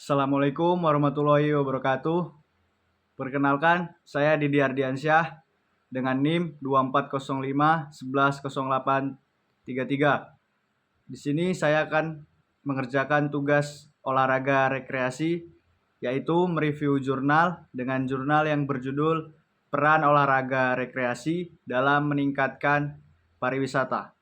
Assalamualaikum warahmatullahi wabarakatuh. Perkenalkan, saya Didi Ardiansyah dengan NIM 2405110833. Di sini saya akan mengerjakan tugas olahraga rekreasi, yaitu mereview jurnal dengan jurnal yang berjudul Peran Olahraga Rekreasi dalam Meningkatkan Pariwisata.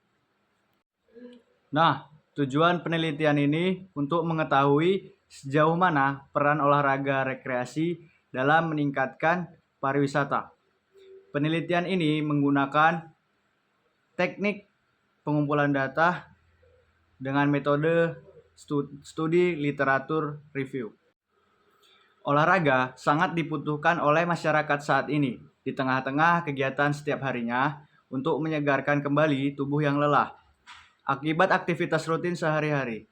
Nah, tujuan penelitian ini untuk mengetahui sejauh mana peran olahraga rekreasi dalam meningkatkan pariwisata. Penelitian ini menggunakan teknik pengumpulan data dengan metode studi literatur review. Olahraga sangat dibutuhkan oleh masyarakat saat ini di tengah-tengah kegiatan setiap harinya untuk menyegarkan kembali tubuh yang lelah akibat aktivitas rutin sehari-hari.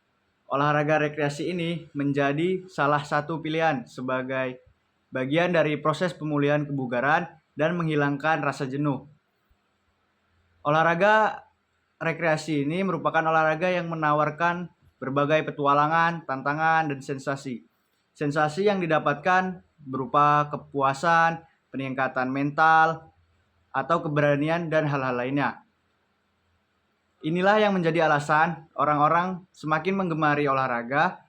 Olahraga rekreasi ini menjadi salah satu pilihan sebagai bagian dari proses pemulihan kebugaran dan menghilangkan rasa jenuh. Olahraga rekreasi ini merupakan olahraga yang menawarkan berbagai petualangan, tantangan, dan sensasi. Sensasi yang didapatkan berupa kepuasan, peningkatan mental, atau keberanian, dan hal-hal lainnya. Inilah yang menjadi alasan orang-orang semakin menggemari olahraga,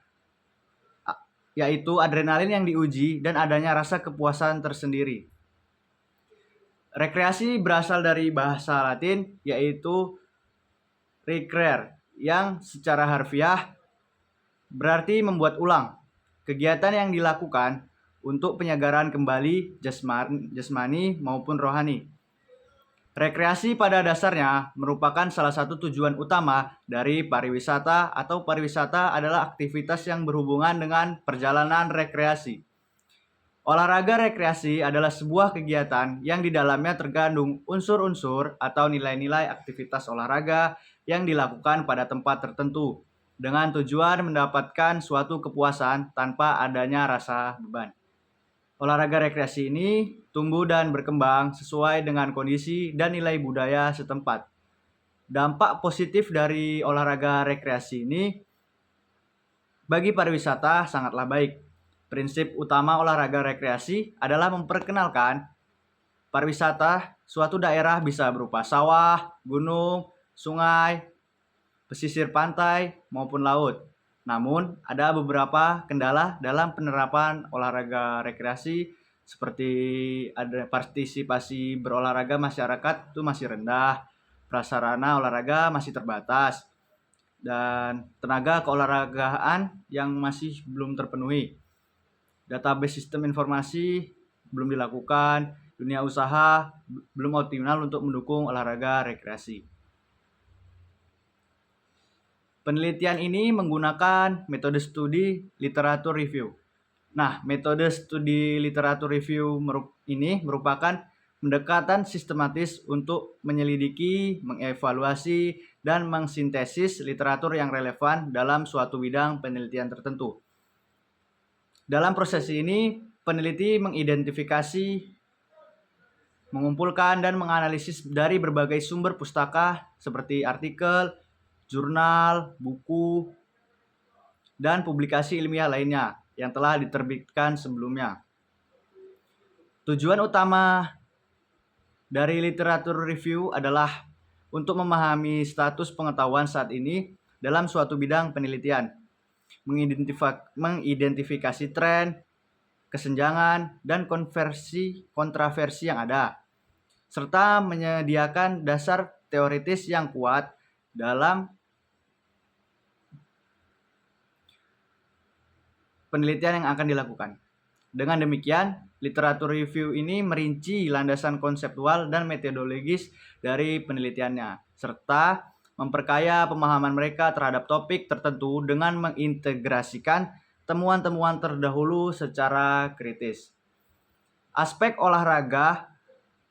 yaitu adrenalin yang diuji dan adanya rasa kepuasan tersendiri. Rekreasi berasal dari bahasa Latin, yaitu recreare, yang secara harfiah berarti membuat ulang. Kegiatan yang dilakukan untuk penyegaran kembali jasmani maupun rohani. Rekreasi pada dasarnya merupakan salah satu tujuan utama dari pariwisata, atau pariwisata adalah aktivitas yang berhubungan dengan perjalanan rekreasi. Olahraga rekreasi adalah sebuah kegiatan yang di dalamnya terkandung unsur-unsur atau nilai-nilai aktivitas olahraga yang dilakukan pada tempat tertentu dengan tujuan mendapatkan suatu kepuasan tanpa adanya rasa beban. Olahraga rekreasi ini tumbuh dan berkembang sesuai dengan kondisi dan nilai budaya setempat. Dampak positif dari olahraga rekreasi ini bagi pariwisata sangatlah baik. Prinsip utama olahraga rekreasi adalah memperkenalkan pariwisata suatu daerah bisa berupa sawah, gunung, sungai, pesisir pantai, maupun laut. Namun, ada beberapa kendala dalam penerapan olahraga rekreasi, seperti ada partisipasi berolahraga masyarakat itu masih rendah, prasarana olahraga masih terbatas, dan tenaga keolahragaan yang masih belum terpenuhi. Database sistem informasi belum dilakukan, dunia usaha belum optimal untuk mendukung olahraga rekreasi. Penelitian ini menggunakan metode studi literatur review. Nah, metode studi literatur review ini merupakan pendekatan sistematis untuk menyelidiki, mengevaluasi, dan mengsintesis literatur yang relevan dalam suatu bidang penelitian tertentu. Dalam proses ini, peneliti mengidentifikasi, mengumpulkan, dan menganalisis dari berbagai sumber pustaka seperti artikel, jurnal, buku, dan publikasi ilmiah lainnya yang telah diterbitkan sebelumnya. Tujuan utama dari literatur review adalah untuk memahami status pengetahuan saat ini dalam suatu bidang penelitian, mengidentifikasi tren, kesenjangan, dan kontraversi yang ada, serta menyediakan dasar teoritis yang kuat dalam penelitian yang akan dilakukan. Dengan demikian, literatur review ini merinci landasan konseptual dan metodologis dari penelitiannya, serta memperkaya pemahaman mereka terhadap topik tertentu dengan mengintegrasikan temuan-temuan terdahulu secara kritis. Aspek olahraga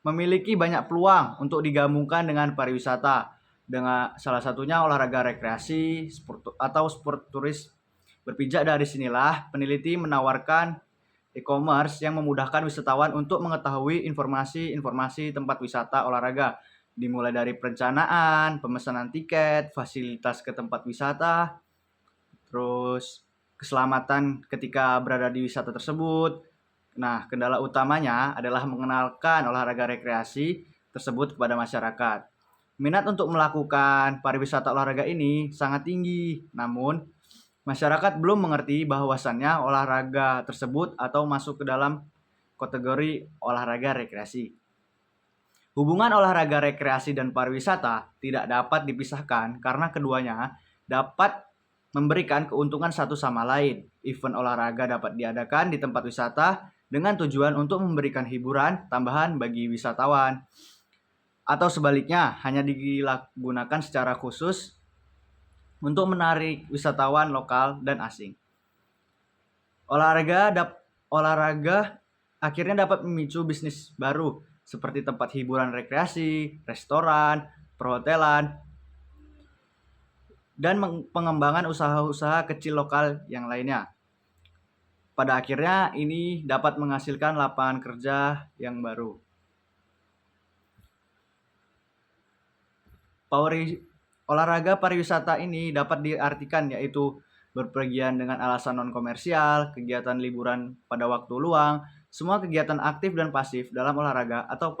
memiliki banyak peluang untuk digabungkan dengan pariwisata, dengan salah satunya olahraga rekreasi atau sport turis. Berpijak dari sinilah, peneliti menawarkan e-commerce yang memudahkan wisatawan untuk mengetahui informasi tempat wisata olahraga, dimulai dari perencanaan, pemesanan tiket, fasilitas ke tempat wisata, terus keselamatan ketika berada di wisata tersebut. Nah, kendala utamanya adalah mengenalkan olahraga rekreasi tersebut kepada masyarakat. Minat untuk melakukan pariwisata olahraga ini sangat tinggi, namun masyarakat belum mengerti bahwasannya olahraga tersebut atau masuk ke dalam kategori olahraga rekreasi. Hubungan olahraga rekreasi dan pariwisata tidak dapat dipisahkan karena keduanya dapat memberikan keuntungan satu sama lain. Event olahraga dapat diadakan di tempat wisata dengan tujuan untuk memberikan hiburan tambahan bagi wisatawan, atau sebaliknya hanya digunakan secara khusus untuk menarik wisatawan lokal dan asing. Olahraga akhirnya dapat memicu bisnis baru seperti tempat hiburan rekreasi, restoran, perhotelan, dan pengembangan usaha-usaha kecil lokal yang lainnya. Pada akhirnya ini dapat menghasilkan lapangan kerja yang baru. Olahraga pariwisata ini dapat diartikan yaitu berpergian dengan alasan non-komersial, kegiatan liburan pada waktu luang, semua kegiatan aktif dan pasif dalam olahraga atau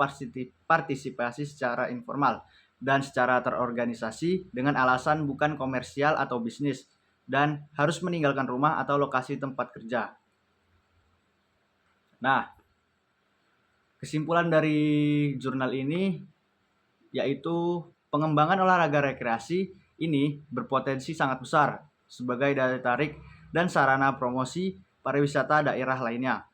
partisipasi secara informal dan secara terorganisasi dengan alasan bukan komersial atau bisnis dan harus meninggalkan rumah atau lokasi tempat kerja. Nah, kesimpulan dari jurnal ini yaitu pengembangan olahraga rekreasi ini berpotensi sangat besar sebagai daya tarik dan sarana promosi pariwisata daerah lainnya.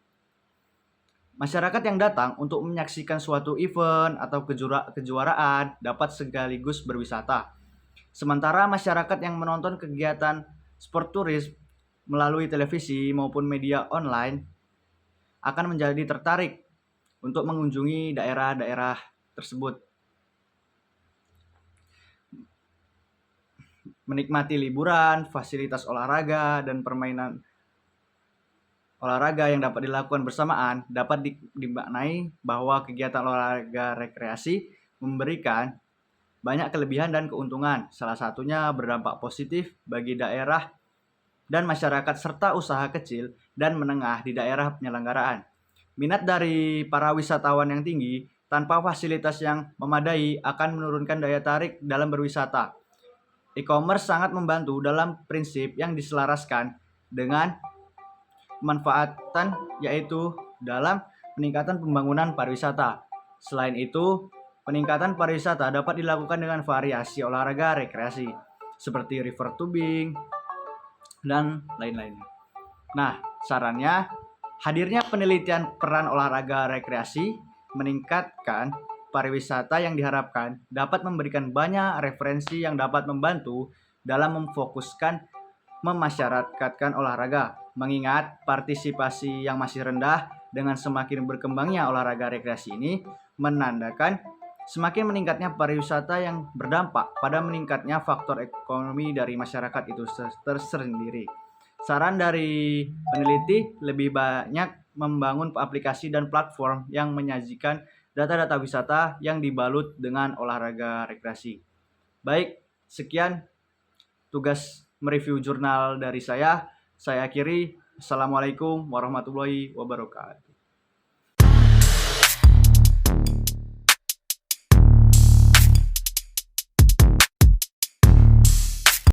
Masyarakat yang datang untuk menyaksikan suatu event atau kejuaraan dapat sekaligus berwisata. Sementara masyarakat yang menonton kegiatan sport turis melalui televisi maupun media online akan menjadi tertarik untuk mengunjungi daerah-daerah tersebut. Menikmati liburan, fasilitas olahraga, dan permainan olahraga yang dapat dilakukan bersamaan dapat dimaknai bahwa kegiatan olahraga rekreasi memberikan banyak kelebihan dan keuntungan. Salah satunya berdampak positif bagi daerah dan masyarakat serta usaha kecil dan menengah di daerah penyelenggaraan. Minat dari para wisatawan yang tinggi tanpa fasilitas yang memadai akan menurunkan daya tarik dalam berwisata. E-commerce sangat membantu dalam prinsip yang diselaraskan dengan manfaatan yaitu dalam peningkatan pembangunan pariwisata. Selain itu, peningkatan pariwisata dapat dilakukan dengan variasi olahraga rekreasi seperti river tubing dan lain-lainnya. Nah, sarannya hadirnya penelitian peran olahraga rekreasi meningkatkan pariwisata yang diharapkan dapat memberikan banyak referensi yang dapat membantu dalam memfokuskan memasyarakatkan olahraga. Mengingat partisipasi yang masih rendah dengan semakin berkembangnya olahraga rekreasi ini menandakan semakin meningkatnya pariwisata yang berdampak pada meningkatnya faktor ekonomi dari masyarakat itu tersendiri. Saran dari peneliti lebih banyak membangun aplikasi dan platform yang menyajikan data-data wisata yang dibalut dengan olahraga rekreasi. Baik, sekian tugas mereview jurnal dari saya. Saya akhiri. Assalamualaikum warahmatullahi wabarakatuh.